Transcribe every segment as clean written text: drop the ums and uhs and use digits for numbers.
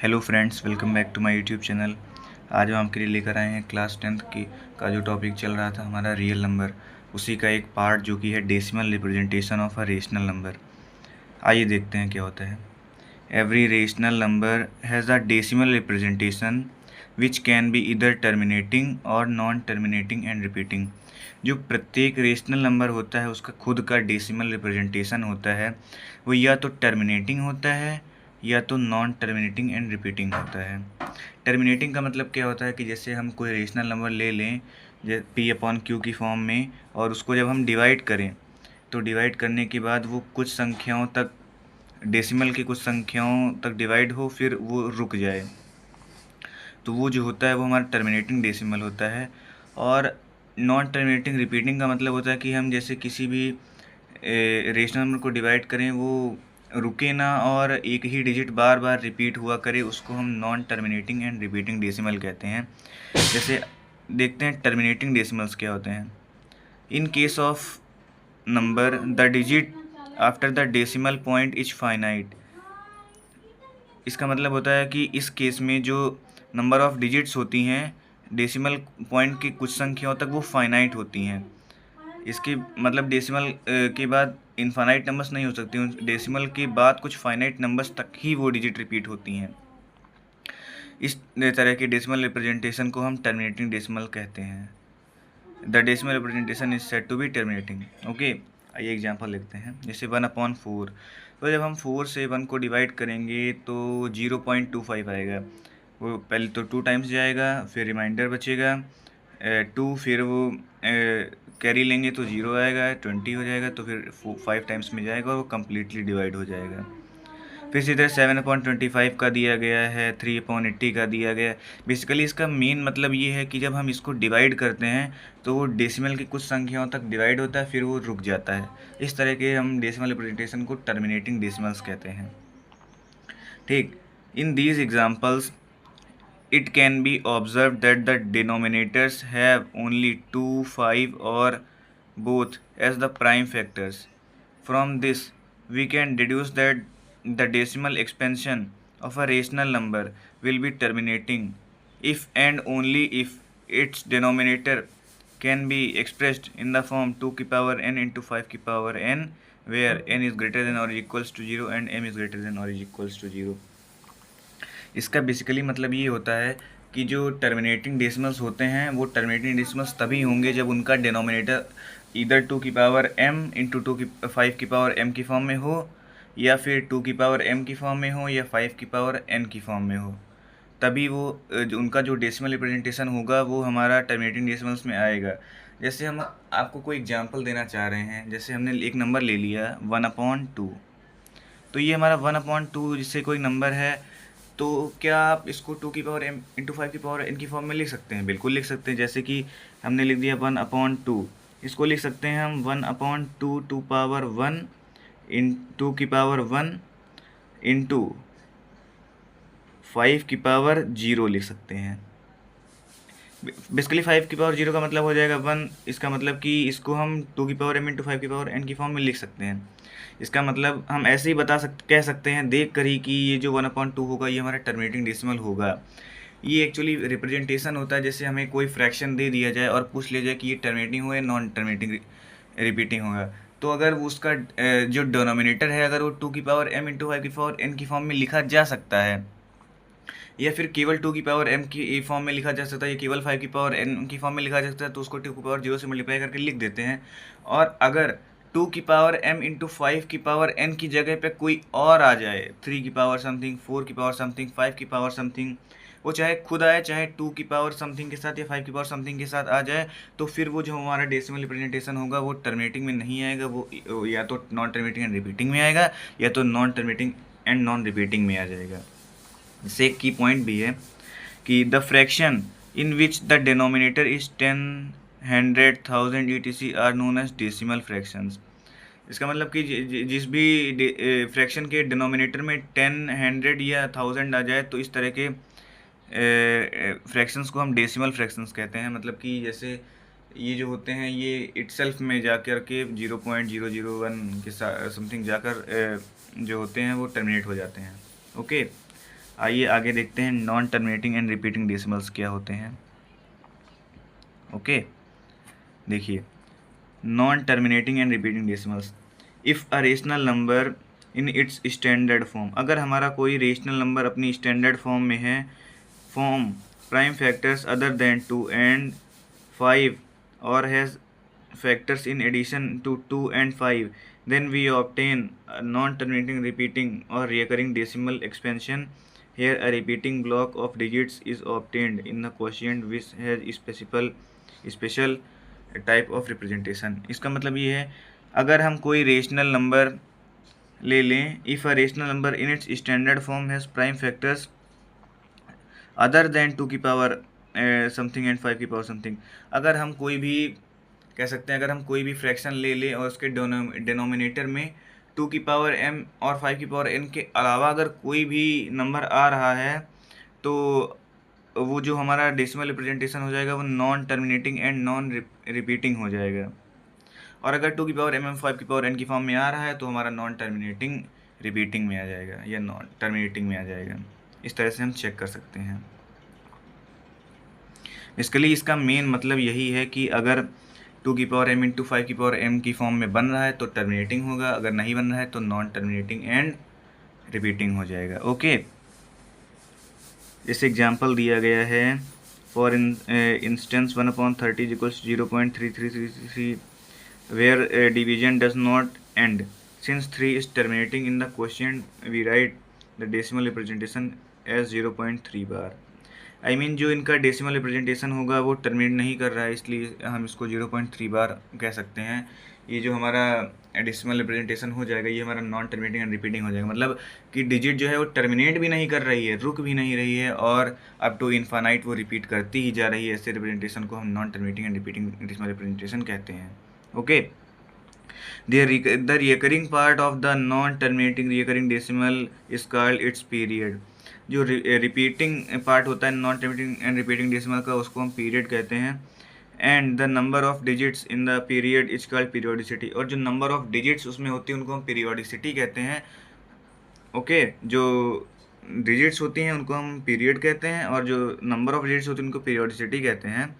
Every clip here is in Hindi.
Hello friends, welcome back to my YouTube channel. आज हम आपके लिए लेकर आए हैं क्लास 10th की का जो टॉपिक चल रहा था हमारा रियल नंबर, उसी का एक पार्ट जो कि है decimal representation of a rational number. आइए देखते हैं क्या होता है। Every rational number has a decimal representation which can be इधर टर्मिनेटिंग और नॉन टर्मिनेटिंग एंड रिपीटिंग। जो प्रत्येक रेशनल नंबर होता है उसका खुद का डेसिमल रिप्रेजेंटेशन होता है, वो या तो टर्मिनेटिंग होता है या तो नॉन टर्मिनेटिंग एंड रिपीटिंग होता है। टर्मिनेटिंग का मतलब क्या होता है कि जैसे हम कोई रेशनल नंबर ले लें पी अपॉन क्यू की फॉर्म में, और उसको जब हम डिवाइड करें तो डिवाइड करने के बाद वो कुछ संख्याओं तक, डेसिमल की कुछ संख्याओं तक डिवाइड हो, फिर वो रुक जाए, तो वो जो होता है वो हमारा टर्मिनेटिंग डेसिमल होता है। और नॉन टर्मिनेटिंग रिपीटिंग का मतलब होता है कि हम जैसे किसी भी रेशनल नंबर को डिवाइड करें, वो रुके ना और एक ही डिजिट बार बार रिपीट हुआ करे, उसको हम non terminating and repeating decimal कहते हैं। जैसे देखते हैं टर्मिनेटिंग डेसिमल्स क्या होते हैं। In case of number the digit after the decimal point is finite. इसका मतलब होता है कि इस केस में जो नंबर ऑफ डिजिट्स होती हैं डेसिमल पॉइंट की कुछ संख्याओं तक, वो फाइनाइट होती हैं। इसके मतलब डेसिमल के बाद इनफाइनाइट नंबर्स नहीं हो सकती, डेसिमल के बाद कुछ फाइनाइट नंबर्स तक ही वो डिजिट रिपीट होती हैं। इस तरह के डेसिमल रिप्रेजेंटेशन को हम टर्मिनेटिंग डेसिमल कहते हैं। The decimal representation is said to be terminating. Okay, आइए एग्जांपल लिखते हैं। जैसे 1/4, तो जब हम 4 से 1 को डिवाइड करेंगे तो 0.25 आएगा। वो पहले तो 2 टाइम्स जाएगा, फिर रिमाइंडर बचेगा 2, फिर वो कैरी लेंगे तो 0 आएगा, 20 हो जाएगा, तो फिर 5 टाइम्स में जाएगा और वो कम्प्लीटली डिवाइड हो जाएगा। फिर इसी तरह 7/25 का दिया गया है, 3/80 का दिया गया है। बेसिकली इसका मेन मतलब ये है कि जब हम इसको डिवाइड करते हैं तो वो डेसिमल की कुछ संख्याओं तक डिवाइड होता है, फिर वो रुक जाता है। इस तरह के हम डेसिमल रिप्रेजेंटेशन को टर्मिनेटिंग डेसिमल्स कहते हैं। ठीक, in these examples it can be observed that the denominators have only 2, 5 or both as the prime factors. From this, we can deduce that the decimal expansion of a rational number will be terminating if and only if its denominator can be expressed in the form 2 की power n into 5 की power n, where n is greater than or equals to 0 and m is greater than or equals to 0. इसका बेसिकली मतलब ये होता है कि जो टर्मिनेटिंग डेसिमल्स होते हैं वो टर्मिनेटिंग डेसिमल्स तभी होंगे जब उनका डिनोमिनेटर इधर 2 की पावर m इंटू 5 की पावर m की फॉर्म में हो, या फिर 2 की पावर m की फॉर्म में हो, या 5 की पावर n की फॉर्म में हो। तभी वो जो उनका जो डेसिमल रिप्रेजेंटेशन होगा वो हमारा टर्मिनेटिंग डेसिमल्स में आएगा। जैसे हम आपको कोई एग्जांपल देना चाह रहे हैं, जैसे हमने एक नंबर ले लिया 1/2, तो ये हमारा 1/2 जिससे कोई नंबर है, तो क्या आप इसको 2 की पावर m इंटू 5 की पावर n की फॉर्म में लिख सकते हैं? बिल्कुल लिख सकते हैं। जैसे कि हमने लिख दिया 1/2, इसको लिख सकते हैं हम 1/2 टू पावर 1 इन 2 की पावर 1 इंटू 5 की पावर 0 लिख सकते हैं। बेसिकली 5 की पावर 0 का मतलब हो जाएगा 1। इसका मतलब कि इसको हम 2 की पावर m इंटू 5 की पावर n की फॉर्म में लिख सकते हैं। इसका मतलब हम ऐसे ही कह सकते हैं देख कर ही कि ये जो 1/2 होगा ये हमारा टर्मिनेटिंग डेसिमल होगा। ये एक्चुअली रिप्रेजेंटेशन होता है। जैसे हमें कोई फ्रैक्शन दे दिया जाए और पूछ लिया जाए कि ये टर्मिनेटिंग हो या नॉन टर्मिनेटिंग रिपीटिंग होगा, तो अगर वो उसका जो डिनोमिनेटर है अगर वो 2 की पावर m इंटू 5 की पावर n की फॉर्म में लिखा जा सकता है, या फिर केवल 2 की पावर m की फॉर्म में लिखा जा सकता है, या केवल 5 की पावर n की फॉर्म में लिखा जा सकता है, तो उसको 2 की पावर 0 से मल्टीप्लाई करके लिख देते हैं। और अगर 2 की पावर m इंटू 5 की पावर n की जगह पे कोई और आ जाए, 3 की पावर समथिंग, 4 की पावर समथिंग, 5 की पावर समथिंग, वो चाहे खुद आए चाहे 2 की पावर समथिंग के साथ या 5 की पावर समथिंग के साथ आ जाए, तो फिर वो जो हमारा डेसिमल रिप्रेजेंटेशन होगा वो टर्मिनेटिंग में नहीं आएगा, वो या तो नॉन टर्मिनेटिंग एंड रिपीटिंग में आएगा, या तो non terminating and non repeating में आ जाएगा। इससे एक की पॉइंट भी है कि the fraction in which the denominator is 10, 100, 1000 etc are known as decimal fractions. इसका मतलब कि जिस भी फ्रैक्शन के डिनोमिनेटर में 10, 100 या 1000 आ जाए, तो इस तरह के फ्रैक्शंस को हम डेसिमल फ्रैक्शंस कहते हैं। मतलब कि जैसे ये जो होते हैं ये इटसेल्फ में जाकर के 0.001 के समथिंग जाकर जो होते हैं वो टर्मिनेट हो जाते हैं। ओके, आइए आगे देखते हैं non terminating and repeating decimals क्या होते हैं। ओके, देखिए non terminating and repeating decimals. If a rational number in its standard form, अगर हमारा कोई रेशनल नंबर अपनी स्टैंडर्ड फॉर्म में है, form prime factors other than 2 and 5 और has factors in addition to 2 and 5, then we obtain a non-terminating repeating or recurring decimal expansion. Here a repeating block of digits is obtained in the quotient which has special type of representation। इसका मतलब ये है, अगर हम कोई रेशनल नंबर ले लें, if a rational number in its standard form has prime factors other than 2 की पावर समथिंग एंड 5 की पावर समथिंग, अगर हम कोई भी कह सकते हैं, अगर हम कोई भी फ्रैक्शन ले लें और उसके डिनोमिनेटर में 2 की पावर m और 5 की पावर n के अलावा अगर कोई भी नंबर आ रहा है, तो वो जो हमारा डेसिमल रिप्रेजेंटेशन हो जाएगा वो non terminating and non repeating हो जाएगा। और अगर 2 की पावर m 5 की पावर n की फॉर्म में आ रहा है तो हमारा नॉन टर्मिनेटिंग रिपीटिंग में आ जाएगा या नॉन टर्मिनेटिंग में आ जाएगा। इस तरह से हम चेक कर सकते हैं। इसके लिए इसका मेन मतलब यही है कि अगर 2 की पावर m इंटू 5 की पावर m की फॉर्म में बन रहा है तो टर्मिनेटिंग होगा, अगर नहीं बन रहा है तो नॉन टर्मिनेटिंग एंड रिपीटिंग हो जाएगा। ओके, इस एग्जांपल दिया गया है for instance 1/30 equals 0.3333 where division does not end since 3 is terminating in the question we write the decimal representation as 0.3 bar. I mean जो इनका डेसिमल रिप्रेजेंटेशन होगा वो टर्मिनेट नहीं कर रहा है, इसलिए हम इसको 0.3 बार कह सकते हैं। ये जो हमारा डेसिमल रिप्रेजेंटेशन हो जाएगा ये हमारा नॉन टर्मिनेटिंग एंड रिपीटिंग हो जाएगा, मतलब कि डिजिट जो है वो टर्मिनेट भी नहीं कर रही है, रुक भी नहीं रही है और अप टू इन्फानाइट वो रिपीट करती ही जा रही है। ऐसे रिप्रेजेंटेशन को हम non terminating and repeating decimal representation कहते हैं। Okay, the recurring part of the non-terminating recurring decimal is called its period। जो रिपीटिंग पार्ट होता है non terminating and repeating decimal का उसको हम पीरियड कहते हैं। And the number of digits in the period is called periodicity, और जो नंबर ऑफ डिजिट्स उसमें होती है उनको हम पीरियोडिसिटी कहते हैं। ओके, जो डिजिट्स होती हैं उनको हम पीरियड कहते हैं और जो नंबर ऑफ डिजिट्स होती हैं उनको पीरियोडिसिटी कहते हैं।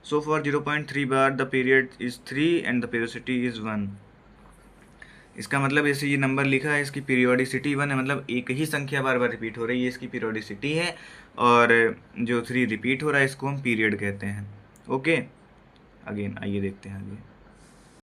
So for 0.3 bar the period is 3 and the periodicity is 1। इसका मतलब जैसे ये नंबर लिखा है इसकी पीरियोडिसिटी 1 है, मतलब एक ही संख्या बार बार रिपीट हो रही है, इसकी पीरियोडिसिटी है। और जो 3 रिपीट हो रहा है इसको हम पीरियड कहते हैं। ओके, अगेन आइए देखते हैं आगे।